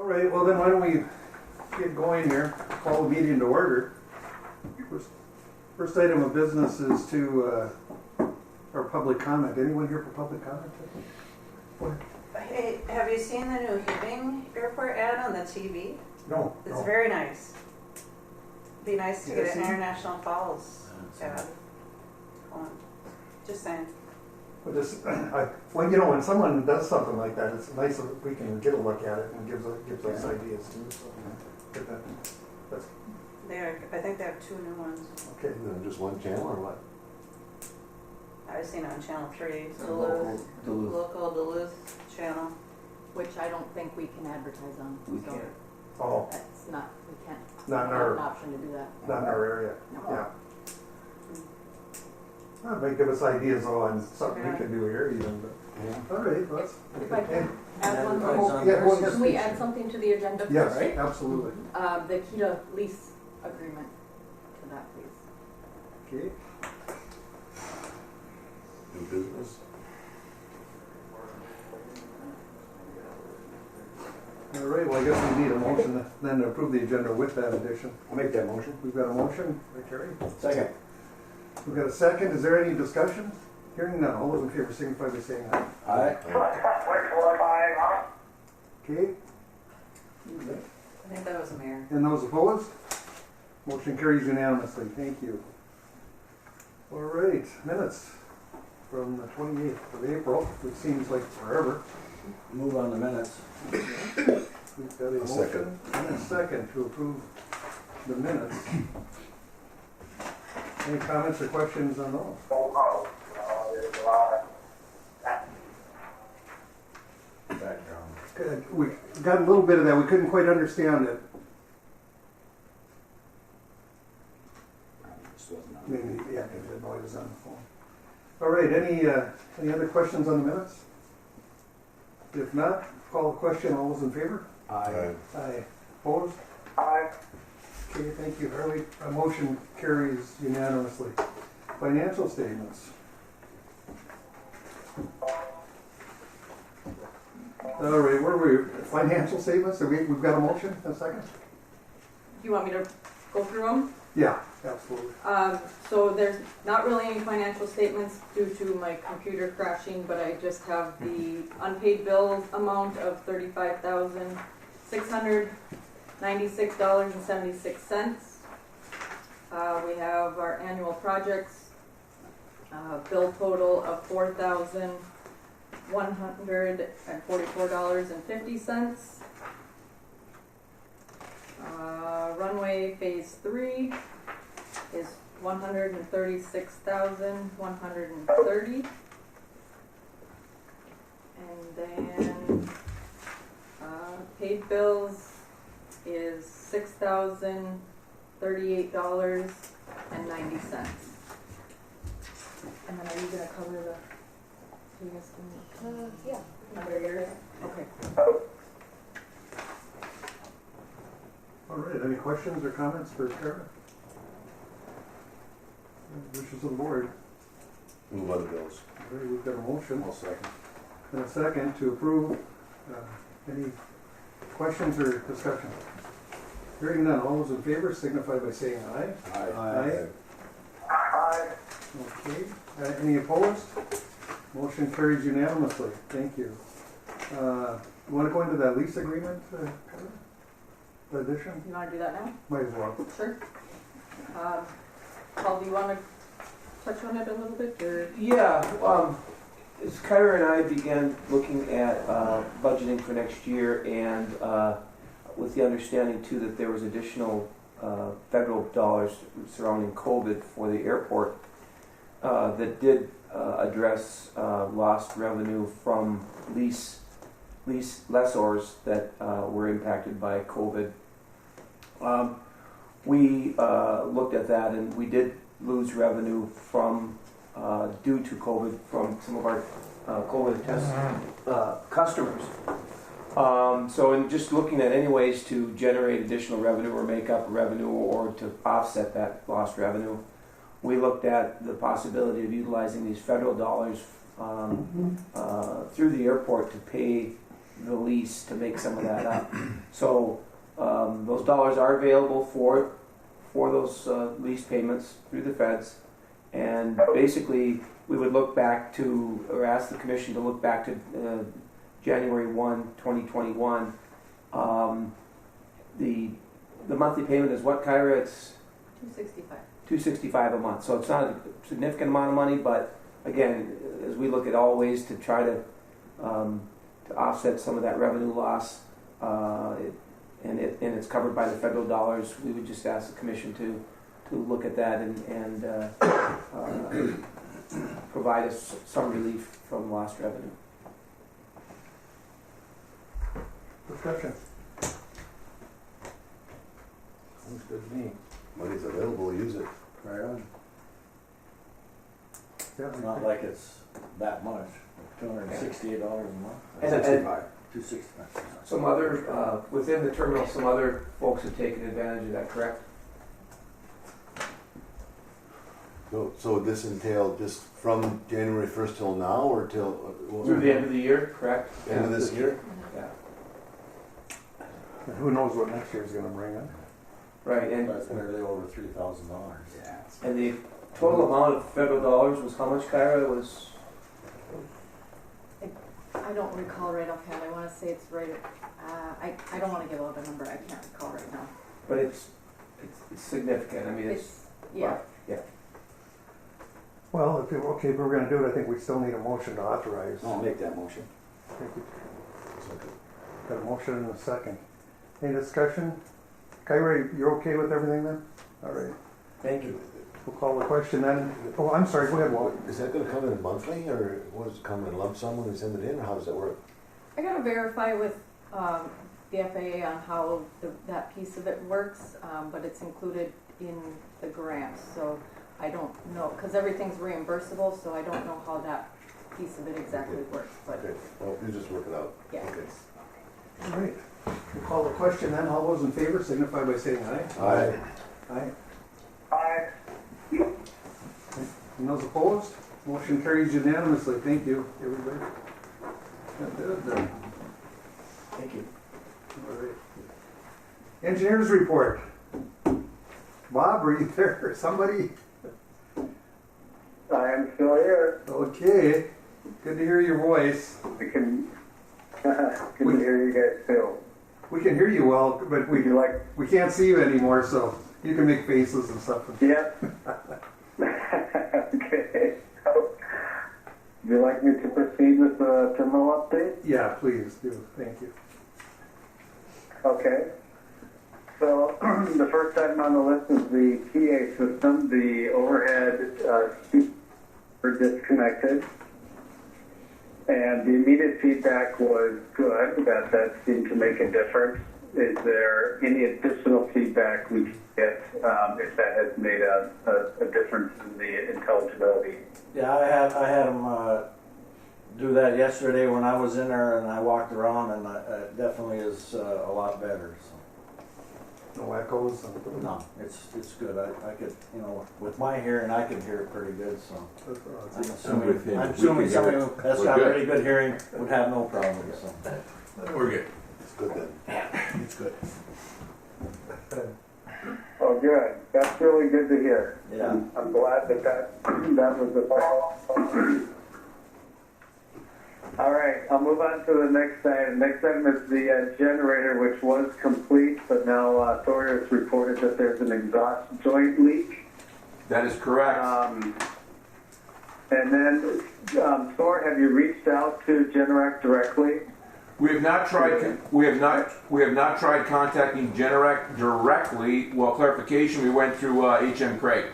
right, well then why don't we get going here, call the meeting to order. First item of business is to our public comment. Anyone here for public comment? Hey, have you seen the new Hibbing Airport ad on the TV? No. It's very nice. Be nice to get an see? International Falls ad. Just saying. Well, well, you know, when someone does something like that, it's nice if we can get a look at it and gives us ideas too. So, that's I think they have 2 new ones. okay. Just one channel or what? I was seeing it on Channel 3, Duluth. local Duluth channel. Which I don't think we can advertise on. We so can't. Oh, That's not, we can't. not in We have an our option to do that. not in our area. No. Yeah. That might give us ideas on something we can do here even. But, all right, let's. If I can add one Oh, thing. yeah, go ahead. Can we add something to the agenda? Yes, Right? absolutely. The Kita lease agreement to that, please. Okay. New business? All right, well, I guess we need a motion then to approve the agenda with that addition. I'll make that motion. We've got a motion by Terry. Second. We've got a second. Is there any discussion? Hearing none. All those in favor signify by saying aye. Aye. Okay. I think that was a mayor. And those opposed? Motion carries unanimously. Thank you. All right, minutes from the 28th of April, which seems like forever. Move on the minutes. We've got a A motion second. and a second to approve the minutes. Any comments or questions on those? Background. Good. We got a little bit of that. We couldn't quite understand it. This wasn't on. Maybe, yeah, because the boy was on the phone. All right, any other questions on the minutes? If not, call the question. All those in favor? Aye. Aye. Opposed? Aye. Okay, thank you, Harley. A motion carries unanimously. Financial statements. All right, where were we? Financial statements? We've got a motion, a second? Do you want me to go through them? Yeah, absolutely. So there's not really any financial statements due to my computer crashing, but I just have the unpaid bill amount of $35,696.76. We have our annual projects, bill total of $4,144.50. Runway Phase 3 is $136,130. And then paid bills is $6,038.90. And then are you gonna cover the? You guys can, yeah. Under yours. Okay. All right, any questions or comments for Tara? Wishes of the board. Move other bills. All right, we've got a motion I'll second. and a second to approve. Any questions or discussion? Hearing none, all those in favor signify by saying aye. Aye. Aye. Okay, any opposed? Motion carries unanimously. Thank you. You want to go into that lease agreement, Tara? The addition? You wanna do that now? Might as well. Sure. Paul, do you wanna touch on it a little bit, or? Yeah, as Kyra and I began looking at budgeting for next year, and with the understanding too that there was additional federal dollars surrounding COVID for the airport that did address lost revenue from lease lessors that were impacted by COVID. We looked at that, and we did lose revenue from due to COVID from some of our COVID test customers. So in just looking at any ways to generate additional revenue or make up revenue or to offset that lost revenue, we looked at the possibility of utilizing these federal dollars through the airport to pay the lease to make some of that up. So those dollars are available for those lease payments through the feds. And basically, we would look back to, or ask the commission to look back to January 1, 2021. The monthly payment is what, Kyra? It's $265. $265 a month. So it's not a significant amount of money, but again, as we look at all ways to try to offset some of that revenue loss, and it's covered by the federal dollars, we would just ask the commission to look at that and provide us some relief from lost revenue. Discussion. Sounds good to me. Money's available, use it. Right on. Yeah, It's not like it's that much, $268 a month. And- 65. $265. Some other, within the terminal, some other folks have taken advantage of that, correct? So this entailed just from January 1st till now, or till? Through the end of the year, correct? End of this year? Yeah. And who knows what next year's gonna bring in? Right, That's nearly over $3,000. Yeah. and the total amount of federal dollars was how much, Kyra? It was, I don't recall right offhand. I want to say it's right. I don't want to give out a number. I can't recall right now. but it's significant. I mean, It's yeah. Well, if we're gonna do it, I think we still need a motion to authorize. I'll make that motion. I think we got a motion and a second. Any discussion? Kyra, you're okay with everything then? All right. Thank you. We'll call the question then. Oh, I'm sorry, go ahead, Walt. Is that gonna come in monthly, or what does it come in lump sum when we send it in, or how does that work? I got to verify with the FAA on how that piece of it works, but it's included in the grant. So I don't know, because everything's reimbursable, so I don't know how that piece of it exactly works. But Okay, well, you just work it out. yeah. Okay. All right. We'll call the question then. All those in favor signify by saying aye. Aye. Aye. Aye. And those opposed? Motion carries unanimously. Thank you, everybody. Good. Thank you. All right. Engineers report. Bob, are you there? Somebody? I am still here. Okay. Good to hear your voice. I can good to hear you guys too. We can hear you well, but Would you like? we can't see you anymore, so you can make faces and stuff. Yeah. Okay. Would you like me to proceed with the terminal update? Yeah, please do. Thank you. Okay. So the first item on the list is the PA system. The overhead speakers were disconnected. And the immediate feedback was good, that seemed to make a difference. Is there any additional feedback we can get if that has made a difference in the intelligibility? Yeah, I had them do that yesterday when I was in there, and I walked around, and it definitely is a lot better. So. No echoes. No, it's good. I could, with my hearing, I could hear it pretty good. So I'm assuming somebody who has got pretty good hearing would have no problem. So We're good. It's good then. it's good. Oh, good. That's really good to hear. Yeah. I'm glad that was the problem. All right, I'll move on to the next item. Next item is the generator, which was complete, but now Thor has reported that there's an exhaust joint leak. That is correct. And then, Thor, have you reached out to Generac directly? We have not tried. We have not tried contacting Generac directly. Well, clarification. We went through HM Craig.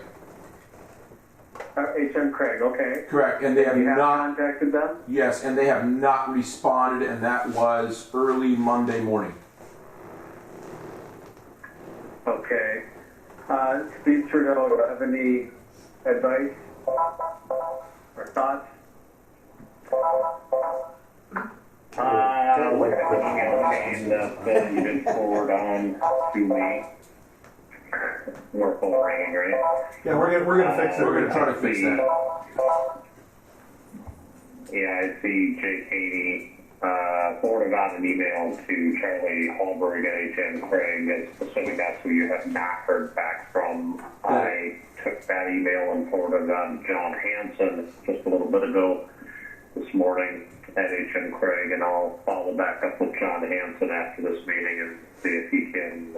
HM Craig, okay. Correct, and they have You have not. contacted them? Yes, and they have not responded, and that was early Monday morning. Okay. Steve Trudeau, do you have any advice or thoughts? With everything that you did forward on to me, we're full ringing, right? Yeah, we're gonna fix it. We're going to try to fix that. Yeah, I see Jake Haney forwarded on an email to Charlie Hallberg at HM Craig, and assuming that's who you have not heard back from. I took that email and forwarded it on to John Hanson just a little bit ago this morning at HM Craig, and I'll follow back up with John Hanson after this meeting and see if he can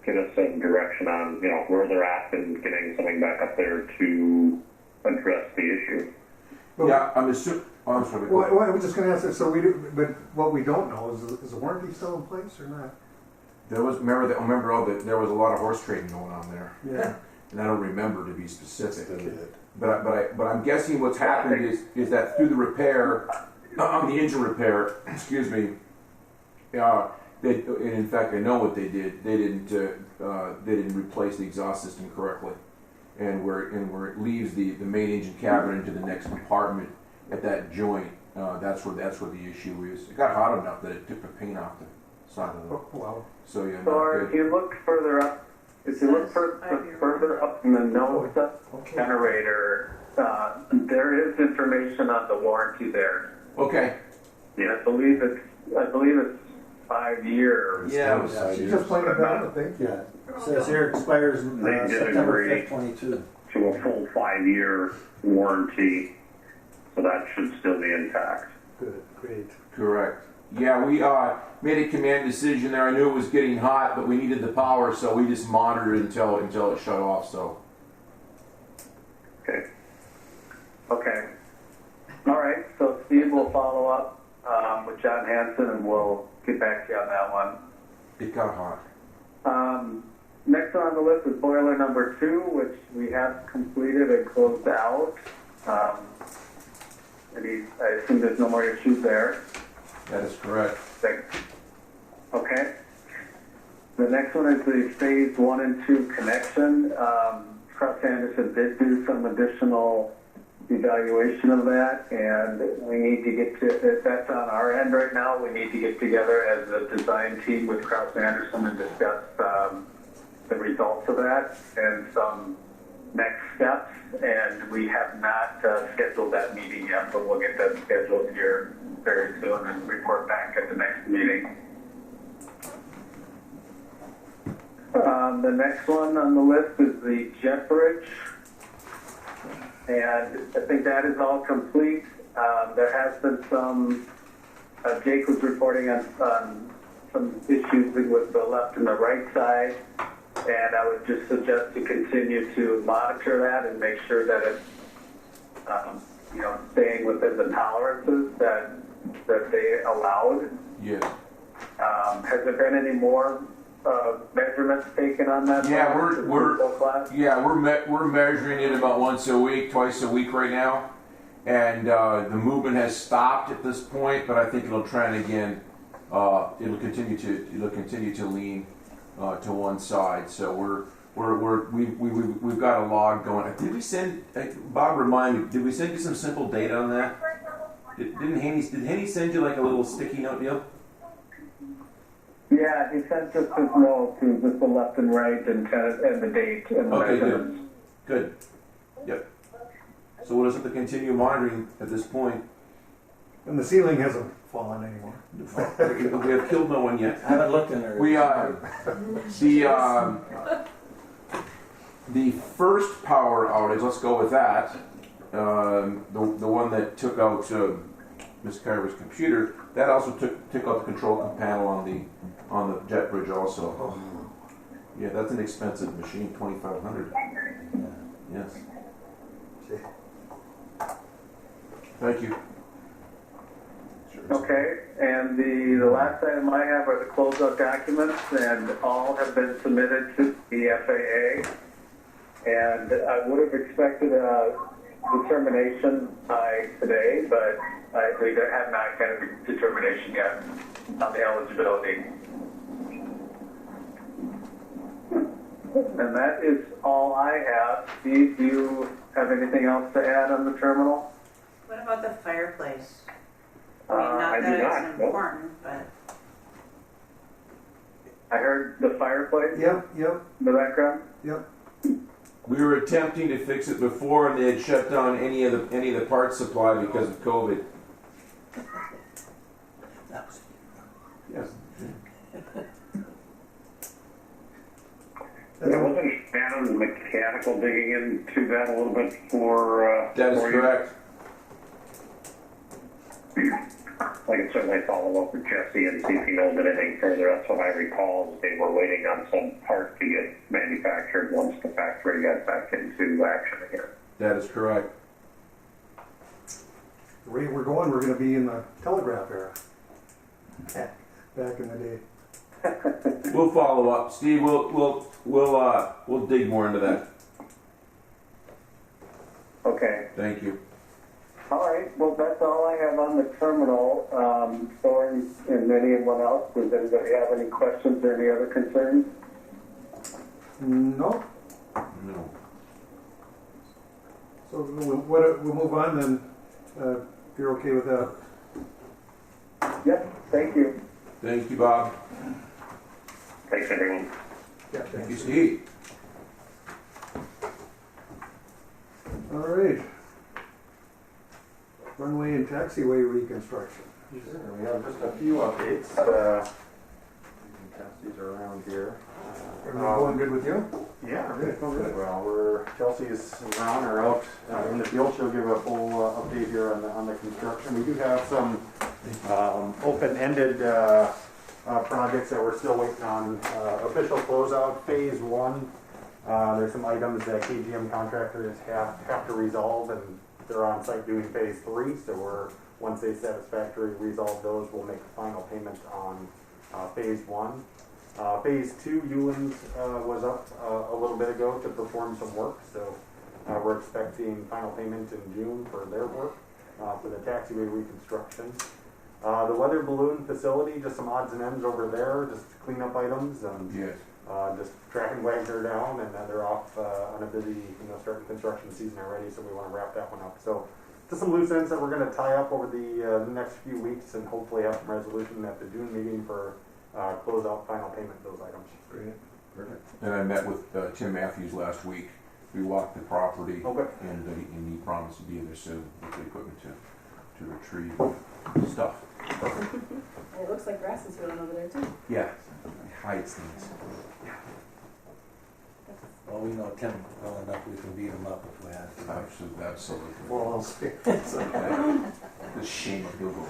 get us some direction on, where they're at and getting something back up there to address the issue. Yeah, I'm assuming. Oh, I'm sorry. Well, I was just going to ask that. So we do, but what we don't know is the warranty still in place or not? There was there was a lot of horse trading going on there, Yeah. and I don't remember to be specific. Okay. But I'm guessing what's happened is that through the repair, on the engine repair, excuse me, and in fact I know what they did. They didn't replace the exhaust system correctly, and where it leaves the main engine cabin into the next compartment at that joint. That's where the issue is. It got hot enough that it took the paint off the side of the. Oh, wow. So yeah. Or if you look further up, further up in the notes generator, there is information on the warranty there. Okay. Yeah, I believe it's 5 years. Yeah. She just pointed that out, thank you. Yeah. It says here it expires They did September agree 5th, 22. to a full 5-year warranty, so that should still be intact. Good, great. Correct. Yeah, we made a command decision there. I knew it was getting hot, but we needed the power, so we just monitored until it shut off. So. Okay. Okay. All right. So Steve will follow up with John Hanson, and we'll get back to you on that one. It got hot. Next on the list is boiler number 2, which we have completed and closed out. I assume there's no more issues there. That is correct. Okay. The next one is the phase 1 and 2 connection. Cross Anderson did do some additional evaluation of that, and we need to get to, that's on our end right now, we need to get together as a design team with Cross Anderson and discuss the results of that and some next steps, and we have not scheduled that meeting yet, but we'll get that scheduled here very soon and report back at the next meeting. The next one on the list is the jet bridge, and I think that is all complete. There has been some, Jake was reporting on some issues with the left and the right side, and I would just suggest to continue to monitor that and make sure that it's, staying within the tolerances that they allowed. Yeah. Has there been any more measurements taken on that? Yeah, we're measuring it about twice a week right now, and the movement has stopped at this point, but I think it'll trend again. It'll continue to lean to one side. So we've got a log going. Did we send Bob? Remind me. Did we send you some simple data on that? Did Henny send you like a little sticky note deal? Yeah, he sent us his notes, just the left and right and the date. And the Okay, measurements. good. Yep. So we'll just have to continue monitoring at this point. And the ceiling hasn't fallen anymore. We have killed no one yet. I haven't looked in there. The first power outage. Let's go with that. The one that took out Miss Carver's computer. That also took out the control panel on the jet bridge also. Oh. Yeah, that's an expensive machine, $2,500. Yes. Thank you. Okay, and the last item I have are the closeout documents, and all have been submitted to the FAA. And I would have expected a determination by today, but we have not got a determination yet on the eligibility. And that is all I have. Steve, do you have anything else to add on the terminal? What about the fireplace? I I mean, do not that not. it's important, but I heard the fireplace Yep. in the background. Yep. We were attempting to fix it before, and they had shut down any of the parts supply because of COVID. still digging into that a little bit for. That is for you. correct. I can certainly follow up with Jesse and see if he knows anything further. That's what I recall. They were waiting on some parts to get manufactured once the factory got back into action again. That is correct. The rate we're going, we're gonna be in the telegraph era. Back in the day. We'll follow up, Steve. We'll dig more into that. Okay. Thank you. All right. Well, that's all I have on the terminal. Thorne and anyone else, does anybody have any questions or any other concerns? No? No. So we'll move on then, if you're okay with that. Yep. Thank you. Thank you, Bob. Thanks, everyone. Yeah, Thank thanks. you, Steve. All right. Runway and taxiway reconstruction. Sure, we have just a few updates. You can pass these around here. Everything going good with you? Yeah, really good. Well, Chelsea's and Ron are out in the field. She'll give a full update here on the construction. We do have some open-ended projects that we're still waiting on official closeout. Phase 1, there's some items that KGM contractors have to resolve, and they're on site doing phase 3. So once they satisfactorily resolve those, we'll make a final payment on phase 1. Phase 2, Euland was up a little bit ago to perform some work, so we're expecting final payment in June for their work for the taxiway reconstruction. The weather balloon facility, just some odds and ends over there, just cleanup items, and Yes. just tracking Wagner down, and they're off on a busy, starting construction season already, so we want to wrap that one up. So just some loose ends that we're going to tie up over the next few weeks, and hopefully have some resolution at the June meeting for close out final payment of those items. Great. Perfect. And I met with Tim Matthews last week. We walked the property, Okay. and he promised to be there soon with the equipment to retrieve stuff. It looks like grass is growing over there too. Yeah, hides things. Well, we know Tim well enough, we can beat him up if we have to. Absolutely, absolutely. Well, I'll speak. The shame of Google.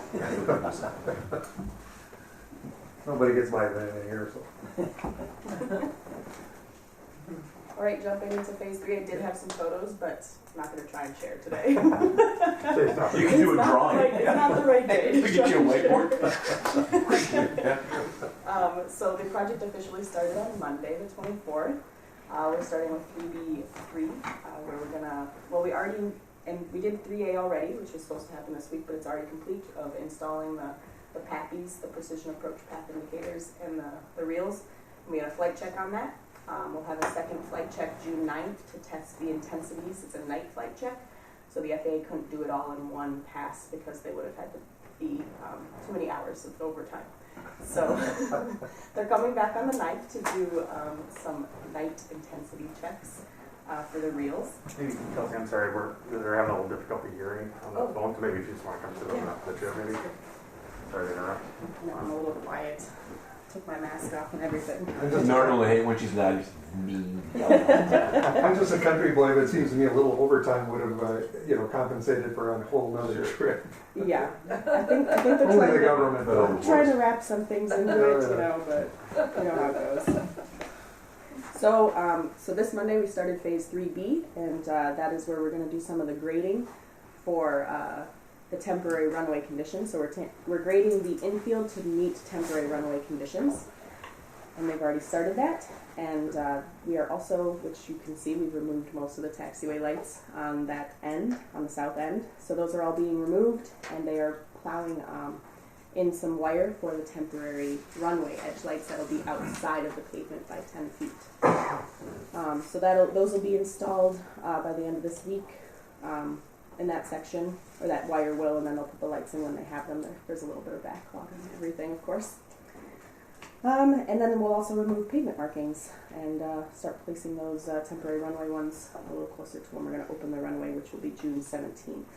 Nobody gets by that in here, so. All right, jumping into phase 3, I did have some photos, but I'm not going to try and share today. You can do a drawing. It's not the right day. We get you a whiteboard. So the project officially started on Monday, the 24th. We're starting with 3B3, where we're gonna, we did 3A already, which was supposed to happen this week, but it's already complete, of installing the PAPIs, the precision approach path indicators, and the reels. We had a flight check on that. We'll have a second flight check June 9th to test the intensities. It's a night flight check, so the FAA couldn't do it all in one pass because they would have had to be too many hours of overtime. So they're coming back on the 9th to do some night intensity checks for the reels. Hey, Kelsey, I'm sorry, they're having a little difficulty hearing on the phone, so maybe if you just want to come sit on the chair, maybe. Sorry to interrupt. No, I'm a little quiet. Took my mask off and everything. Normally hate when she's not mean. I'm just a country boy, but it seems to me a little overtime would have, compensated for a whole nother trip. Yeah, I think they're Only the government. trying to wrap some things into it, but you know how it goes. So this Monday we started phase 3B, and that is where we're going to do some of the grading for the temporary runway conditions. So we're grading the infield to meet temporary runway conditions, and they've already started that. And we are also, which you can see, we've removed most of the taxiway lights on that end, on the south end. So those are all being removed, and they are plowing in some wire for the temporary runway edge lights that'll be outside of the pavement by 10 feet. So those will be installed by the end of this week in that section, or that wire will, and then they'll put the lights in when they have them. There's a little bit of backlog and everything, of course. And then we'll also remove pavement markings and start placing those temporary runway ones a little closer to when we're going to open the runway, which will be June 17th.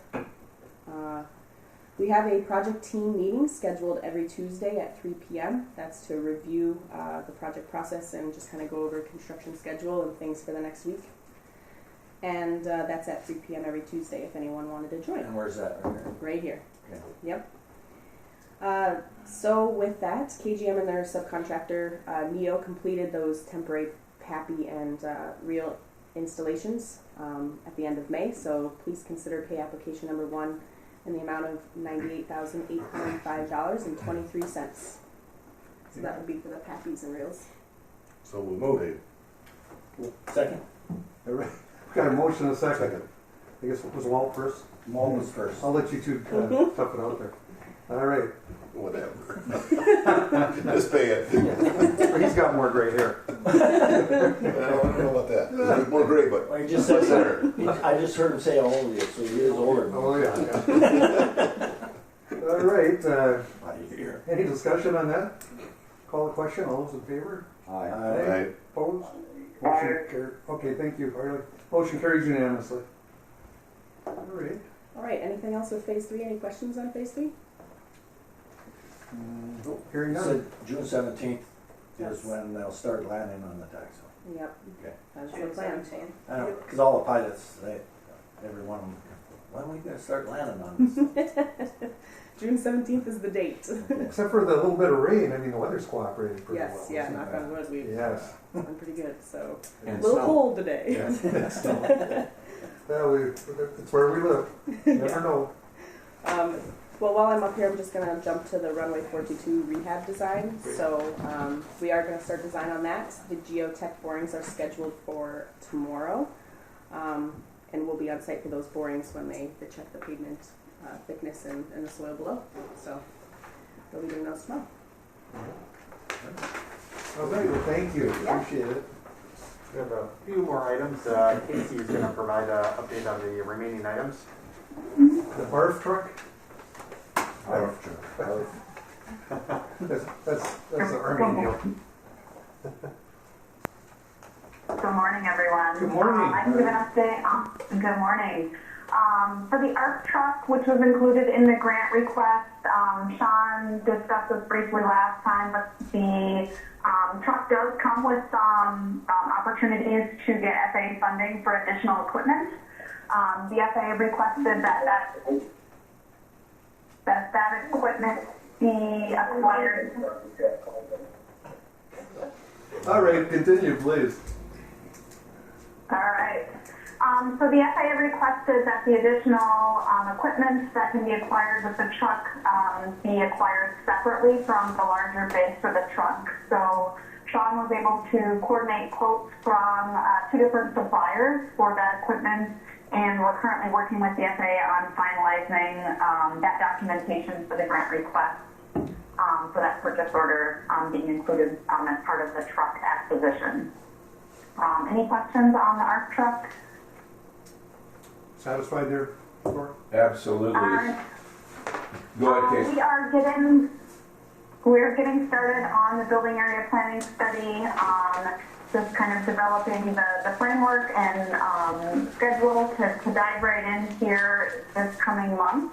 We have a project team meeting scheduled every Tuesday at 3 p.m. That's to review the project process and just kind of go over construction schedule and things for the next week. and that's at 3 p.m. every Tuesday if anyone wanted to join. And where's that? Right here. Okay. Yep. So with that, KGM and their subcontractor Neo completed those temporary PAPI and real installations at the end of May. So please consider pay application number 1 in the amount of $98,805.23. So that would be for the PAPIs and reels. So we'll move it. Second? Got a motion and a second. I guess it was Walt first. Walt was first. I'll let you two tough it out there. All right. Whatever. Just pay it. He's got more gray hair. I don't know about that. He's more gray, but Well, he just said, I just heard him say how old he is, so he is older. Oh, yeah. All right. Any discussion on that? Call the question. All those in favor? Aye. Aye. Opposed? Motion carried. Okay, thank you, Harley. Motion carries unanimously. All right. All right. Anything else with phase 3? Any questions on phase 3? Hearing none. Said June 17th is when they'll start landing on the taxiway. Yep. Okay. That's the plan. I know, because all the pilots, every one of them, when are we going to start landing on this? June 17th is the date. Except for the little bit of rain, I mean, the weather's cooperated pretty well. Yes, yeah, knock on wood, we've Yes. done pretty good. So a And little snow. cold today. Yes. Well, it's where we live. You never know. Well, while I'm up here, I'm just going to jump to the Runway 422 rehab design. So we are going to start design on that. The geotech borings are scheduled for tomorrow, and we'll be on site for those borings when they check the pavement thickness and the soil below. So they'll be doing those tomorrow. Okay, well, thank you. Yeah. Appreciate it. We have a few more items. Casey is going to provide an update on the remaining items. The barf truck? That's the Army deal. Good morning, everyone. Good morning. I can give an update. Good morning. For the ARC truck, which was included in the grant request, Sean discussed this briefly last time, but the truck does come with some opportunities to get FAA funding for additional equipment. The FAA requested that equipment be acquired. All right, continue, please. All right. So the FAA requested that the additional equipment that can be acquired with the truck be acquired separately from the larger bid for the truck. So Sean was able to coordinate quotes from 2 different suppliers for that equipment, and we're currently working with the FAA on finalizing that documentation for the grant request for that purchase order being included as part of the truck acquisition. Any questions on the ARC truck? Satisfied there, Thor? Absolutely. Go ahead, Casey. We're getting started on the building area planning study, just kind of developing the framework and schedule to dive right in here this coming month.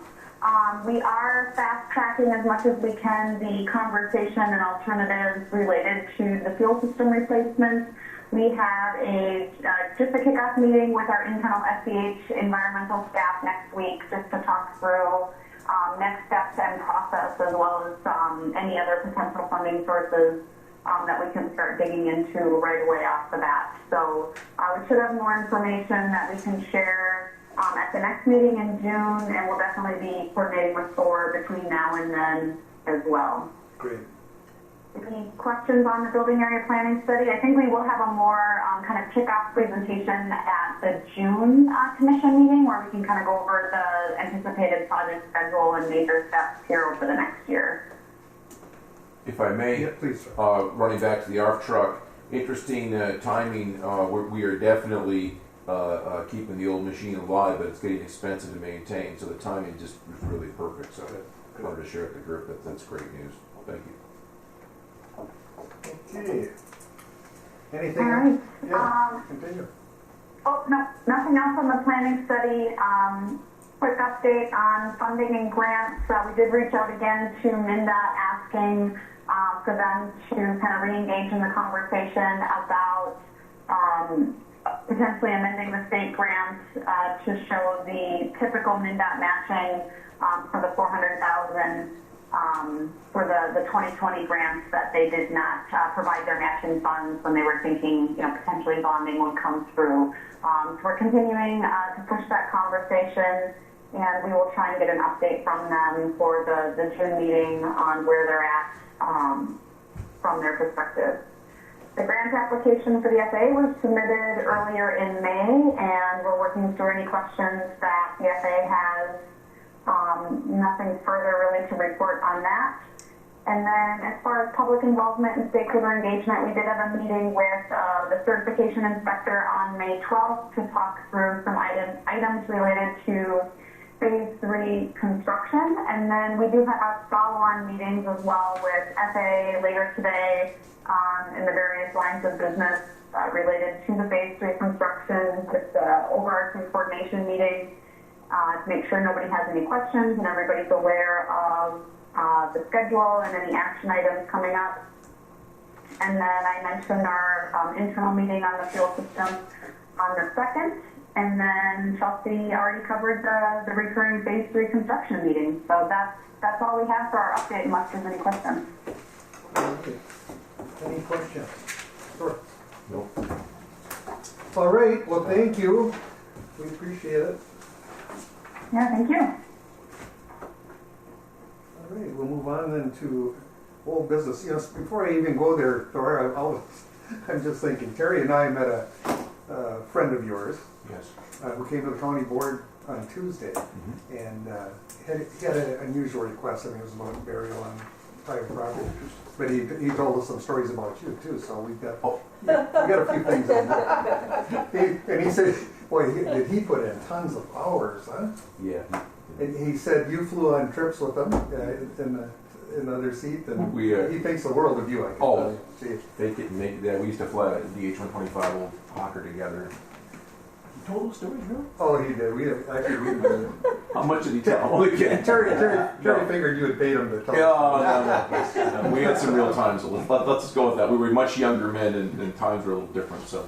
We are fast tracking as much as we can the conversation and alternatives related to the fuel system replacement. We have just a kickoff meeting with our internal SCH environmental staff next week just to talk through next steps and process, as well as any other potential funding sources that we can start digging into right away off the bat. So we should have more information that we can share at the next meeting in June, and we'll definitely be coordinating with Thor between now and then as well. Great. Any questions on the building area planning study? I think we will have a more kind of kickoff presentation at the June commission meeting, where we can kind of go over the anticipated project schedule and major steps here over the next year. If I may, Yeah, please, sir. running back to the ARF truck, interesting timing. We are definitely keeping the old machine alive, but it's getting expensive to maintain, so the timing just was really perfect. So I wanted to share with the group that that's great news. Thank you. Okay. Anything All else? right. Yeah, continue. Oh, no, nothing else on the planning study. Quick update on funding and grants. We did reach out again to MnDOT asking for them to kind of re-engage in the conversation about potentially amending the state grant to show the typical MnDOT matching for the $400,000 for the 2020 grants that they did not provide their matching funds when they were thinking, potentially bonding would come through. So we're continuing to push that conversation, and we will try and get an update from them for the June meeting on where they're at from their perspective. The grant application for the FAA was submitted earlier in May, and we're working through any questions that the FAA has. Nothing further really to report on that. And then as far as public involvement and stakeholder engagement, we did have a meeting with the certification inspector on May 12th to talk through some items related to Phase 3 construction. And then we do have follow-on meetings as well with FAA later today in the various lines of business related to the Phase 3 construction, just overarching coordination meetings. To make sure nobody has any questions and everybody's aware of the schedule and any action items coming up. And then I mentioned our internal meeting on the fuel system on the 2nd. And then Chelsea already covered the recurring Phase 3 construction meeting. So that's all we have for our update, unless there's any questions. Okay. Any questions? Sure. No. All right. Well, thank you. We appreciate it. Yeah, thank you. All right, we'll move on then to old business. Before I even go there, Thor, I'm just thinking, Terry and I met a friend of yours. Yes. Who came to the county board on Tuesday, and he had an unusual request. I mean, it was about burial on private property. But he told us some stories about you too, so we got a few things on that. And he said, boy, did he put in tons of hours, huh? Yeah. And he said you flew on trips with him in the other seat, and he thinks the world of you, I can tell you. Fake it and make it. Yeah, we used to fly the H-125 old Hawker together. You told those stories, really? Oh, he did. We did. How much did he tell? Only kidding. Terry figured you had paid him to tell. No. We had some real times. Let's go with that. We were much younger men, and times were a little different, so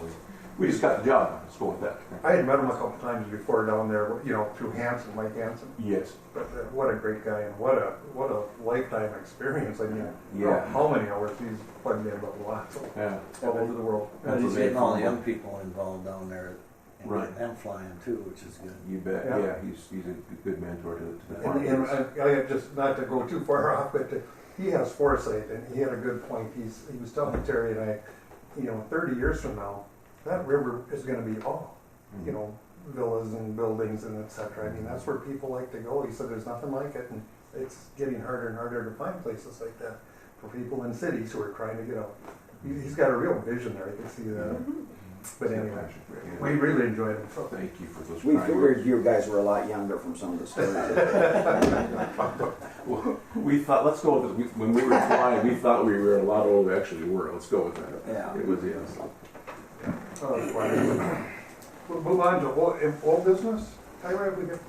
we just got the job. Let's go with that. I had met him a couple times before down there, through Hanson, Mike Hanson. Yes. But what a great guy, and what a lifetime experience. I mean, yeah. How many hours he's plugged in, but lots. Yeah. All over the world. And he's getting all the young people involved down there. And right. getting them flying too, which is good. You bet. Yeah, he's a good mentor to the farmers. And I have just not to go too far off, but he has foresight, and he had a good point. He was telling Terry and I, 30 years from now, that river is going to be all, villas and buildings and et cetera. I mean, that's where people like to go. He said there's nothing like it, and it's getting harder and harder to find places like that for people in cities who are trying to get out. He's got a real vision there. You can see that. But anyway, we really enjoyed it. So thank you for those. We figured you guys were a lot younger from some of the stories. Well, we thought, let's go with it. When we were flying, we thought we were a lot older than we actually were. Let's go with that. Yeah. It was, yes. We'll move on to old business. Tyra, we get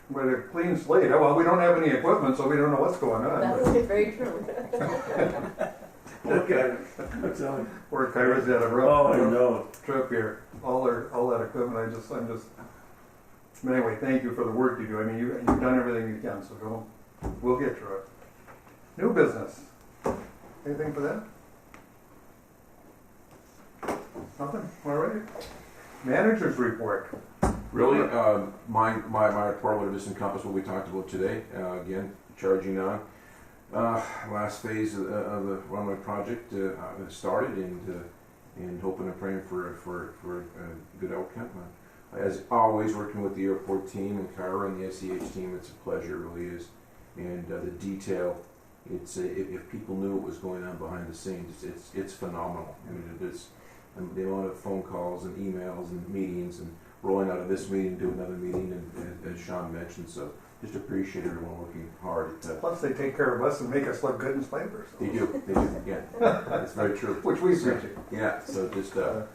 with a clean slate. Well, we don't have any equipment, so we don't know what's going on. That's very true. Okay. Where Kyra's had a rough trip here. All that equipment. I'm just. But anyway, thank you for the work you do. I mean, you've done everything you can, so we'll get through it. New business. Anything for that? Nothing. All right. Manager's report. Really, my report would have just encompassed what we talked about today. Again, charging on. Last phase of the Runway project started, and hoping and praying for a good outcome. As always, working with the airport team and Kyra and the SEH team, it's a pleasure, it really is. And the detail, it's if people knew what was going on behind the scenes, it's phenomenal. I mean, it's the amount of phone calls and emails and meetings, and rolling out of this meeting to another meeting, and as Sean mentioned, so. Just appreciate everyone working hard. Plus, they take care of us and make us look good in spite of ourselves. They do. Yeah, it's very true. Which we appreciate. Yeah. So just on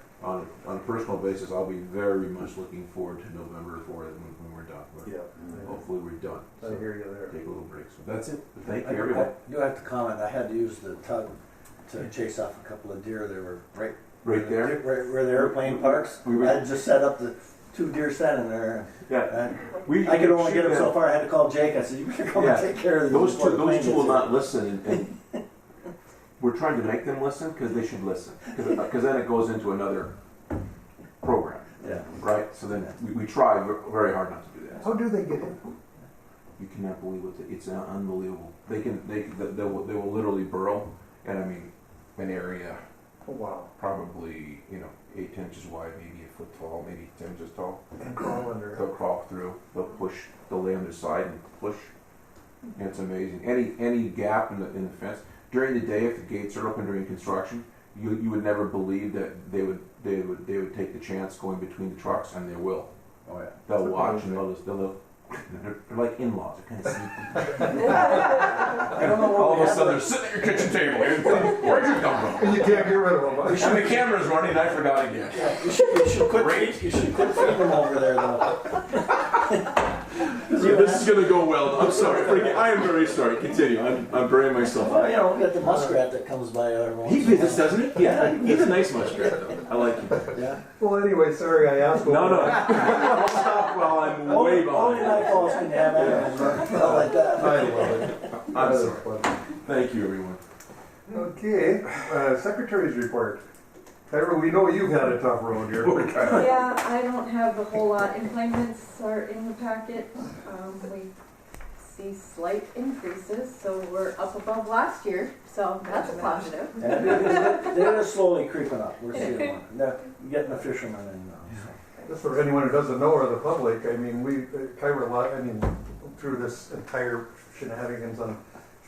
a personal basis, I'll be very much looking forward to November 4th when we're done. Yeah. Hopefully we're done. I hear you there. Take a little break. So that's it. But thank you, everyone. I do have to comment. I had to use the tug to chase off a couple of deer. They were right Right there? Where the airplane parks. I just set up the 2 deer standing there. Yeah. I could only get them so far. I had to call Jake. I said, "You better come and take care of these." Those before the plane two will gets not here." listen, and we're trying to make them listen because they should listen. Because then it goes into another program, Yeah. right? So then we try very hard not to do that. How do they get in? You cannot believe what it's unbelievable. They will literally burrow, and I mean, an area Oh, wow. probably 8 inches wide, maybe a foot tall, maybe 10 inches tall. And crawl under. They'll crawl through. They'll push. They'll lay on their side and push. And it's amazing. Any gap in the fence during the day, if the gates are open during construction, you would never believe that they would take the chance going between the trucks, and they will. Oh yeah. They'll watch and they're like in-laws. They're kind of sneaky. I don't know. All of a sudden, they're sitting at your kitchen table. Where'd you come from? And you can't get rid of them. And the camera's running, and I forgot again. Yeah, you should quit feeding them over there, though. This is going to go well. I'm sorry. I am very sorry. Continue. I'm burying myself. Well, we got the muskrat that comes by every once He in a while. visits, doesn't he? Yeah. He's a nice muskrat, though. I like him. Yeah. Well, anyway, sorry I asked. No. I'll stop while I'm way Only behind. night falls can have animals not like that. I love it. I'm sorry. Thank you, everyone. Okay, Secretary's report. Tyra, we know you've had a tough road here. Yeah, I don't have a whole lot. Employments are in the packet. We see slight increases, so we're up above last year, so that's a positive. Yeah, they're slowly creeping up. We're seeing one. They're getting the fishermen in now. Just for anyone who doesn't know or the public, I mean, through this entire shenanigans on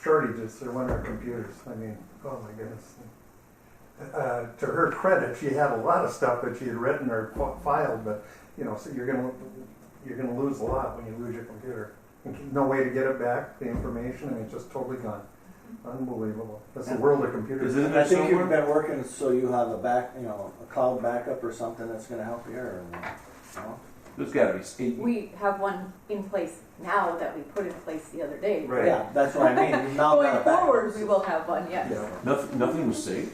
shortages, there went our computers. I mean, oh my goodness. To her credit, she had a lot of stuff that she had written or filed, but so you're gonna lose a lot when you lose your computer. No way to get it back, the information, and it's just totally gone. Unbelievable. That's the world of computers. Is it I think somewhere? you've been working so you have a cloud backup or something that's going to help you. Or, no? There's got to be. We have one in place now that we put in place the other day. Right. Yeah, that's what I mean. You've now got Going a backup. forward, we will have one, yes. Yeah. Nothing was saved.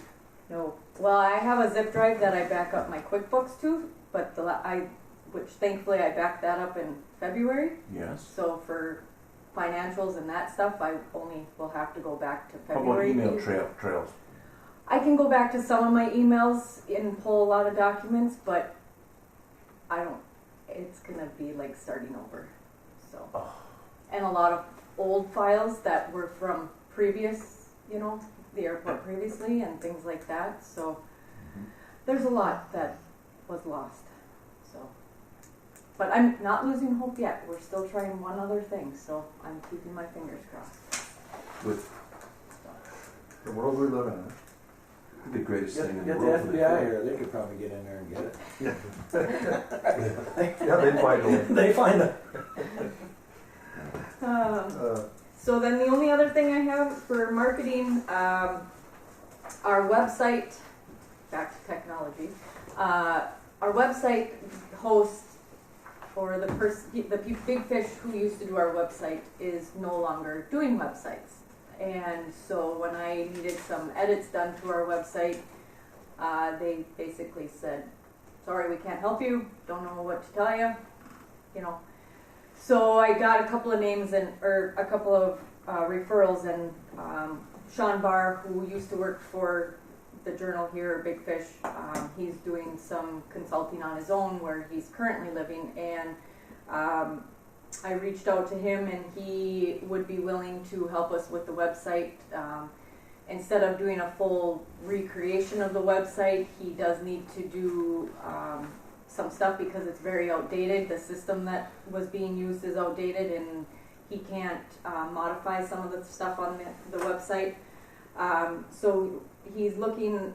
No. Well, I have a zip drive that I back up my QuickBooks to, but which thankfully I backed that up in February. Yes. So for financials and that stuff, I only will have to go back to How about February. email trails? I can go back to some of my emails and pull a lot of documents, but it's gonna be like starting over. So, and a lot of old files that were from previous, the airport previously and things like that. So there's a lot that was lost. So, but I'm not losing hope yet. We're still trying one other thing, so I'm keeping my fingers crossed. With The world we live in. the greatest thing in the Get the world. FBI here. They could probably get in there and get it. Yeah, they'd find a way. They find it. So then the only other thing I have for marketing, our website, back to technology, our website host for the big fish who used to do our website is no longer doing websites. And so when I needed some edits done to our website, they basically said, sorry, we can't help you, don't know what to tell you, So I got a couple of names or a couple of referrals, and Sean Barr, who used to work for the Journal here, Big Fish, he's doing some consulting on his own where he's currently living, and I reached out to him, and he would be willing to help us with the website. Instead of doing a full recreation of the website, he does need to do some stuff because it's very outdated. The system that was being used is outdated, and he can't modify some of the stuff on the website. So he's looking,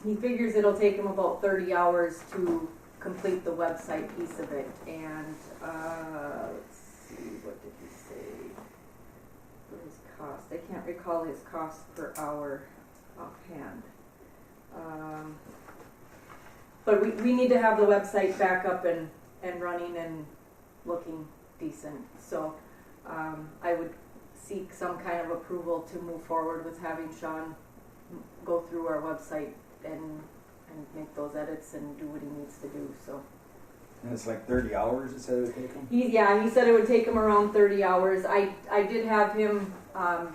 he figures it'll take him about 30 hours to complete the website piece of it. And let's see, what did he say for his cost? I can't recall his cost per hour offhand. But we need to have the website back up and running and looking decent. So I would seek some kind of approval to move forward with having Sean go through our website and and make those edits and do what he needs to do, so. And it's like 30 hours, it said it would take them? He said it would take him around 30 hours. I did have him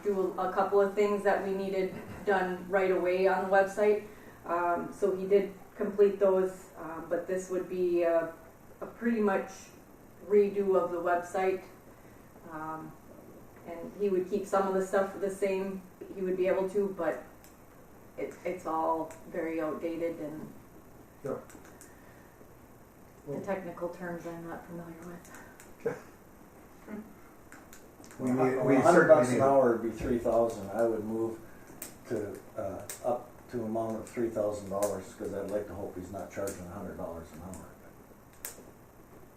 do a couple of things that we needed done right away on the website. So he did complete those, but this would be a pretty much redo of the website. And he would keep some of the stuff the same, he would be able to, but it's all very outdated and Sure. the technical terms I'm not familiar with. We $100 certainly an need hour would be 3,000. I would move to up to an amount of $3,000 because I'd like to hope he's not charging $100 an hour.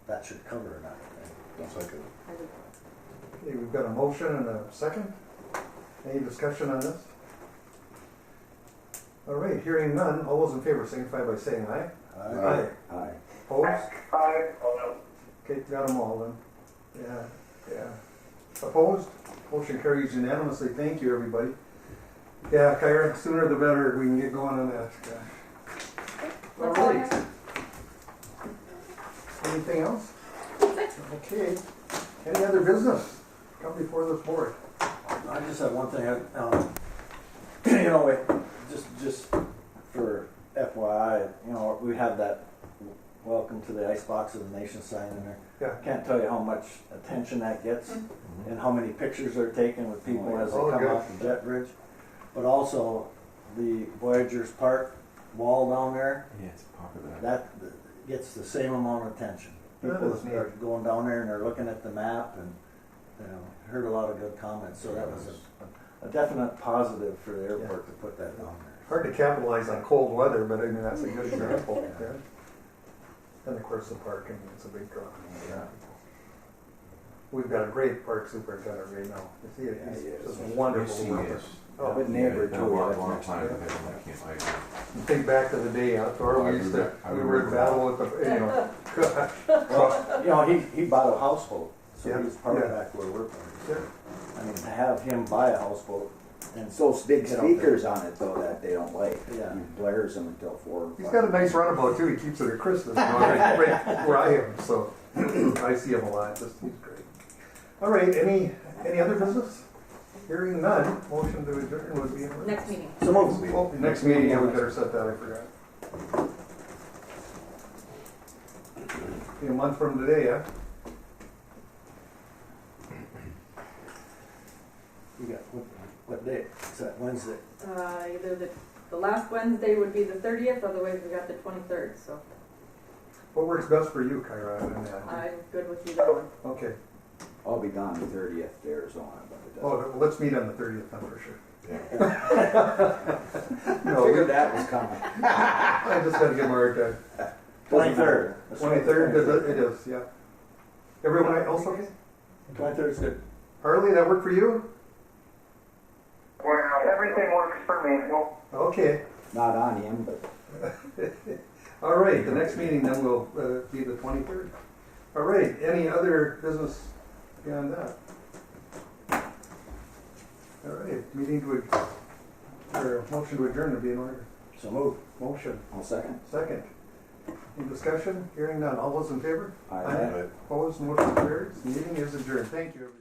That should cover it, I think. Second. Okay, we've got a motion and a second. Any discussion on this? All right, hearing none, all those in favor signify by saying aye. Aye. Aye. Opposed? Aye. Okay, got them all then. Yeah. Opposed? Motion carries unanimously. Thank you, everybody. Yeah, Kyra, sooner the better we can get going on that. Yeah. All right. Anything else? Okay. Any other business? Come before this board. I just have one thing. Just for FYI, we have that "Welcome to the Icebox of the Nation" sign in there. Yeah. Can't tell you how much attention that gets, and how many pictures are taken with people as they come good. off the jet bridge. But also, the Voyagers Park wall down there, Yeah, it's popular. that gets the same amount of attention. That People is neat. are going down there and they're looking at the map and heard a lot of good comments. So that was a definite positive for the airport to put that down there. Hard to capitalize on cold weather, but I mean, that's a good example. Yeah. And of course, the park, I mean, it's a big draw. Yeah. We've got a great park superintendent right now. You see it, he's Yeah, he just is. wonderful to Yes, he work is. with. A Oh, good neighbor Yeah, too. long That's time. next. I can't like think back to the day outdoor, we used to, I we were in remember battle with the, gosh. Well, he bought a houseboat, so Yeah, he's part of yeah. back where we're from. Yeah. I mean, to have him buy a houseboat and So it's big Get out there. speakers on it though that they don't like. Yeah. He blares them until 4 or 5. He's got a nice runabout too, he keeps it at Christmas, right where I am, so I see him a lot, just, he's great. All right, any other business? Hearing none, motion to adjourn would be in order. Next meeting. so move. Oh, next meeting, yeah, we better set that, I forgot. Be a month from today, yeah? You got what day? Is that Wednesday? Either the last Wednesday would be the 30th, otherwise we got the 23rd, so What works best for you, Kyra, and that? I'm good with either one. Okay, I'll be gone the 30th to Arizona, but it oh, doesn't. let's meet on the 30th then for sure. No, figured that was coming. I just gotta give Mark a 23rd. 23rd, it is, yeah. Everyone else okay? 23rd is good. Harley, that work for you? Well, everything works for me. Well, Okay, Not on him, but all right, the next meeting then will be the 23rd. All right, any other business beyond that? All right, meeting to, or motion to adjourn to be in order. So move. Motion, I'll second. second. Any discussion? Hearing none, all those in favor? Aye. Opposed, motion carries, meeting is adjourned. Thank you, everybody.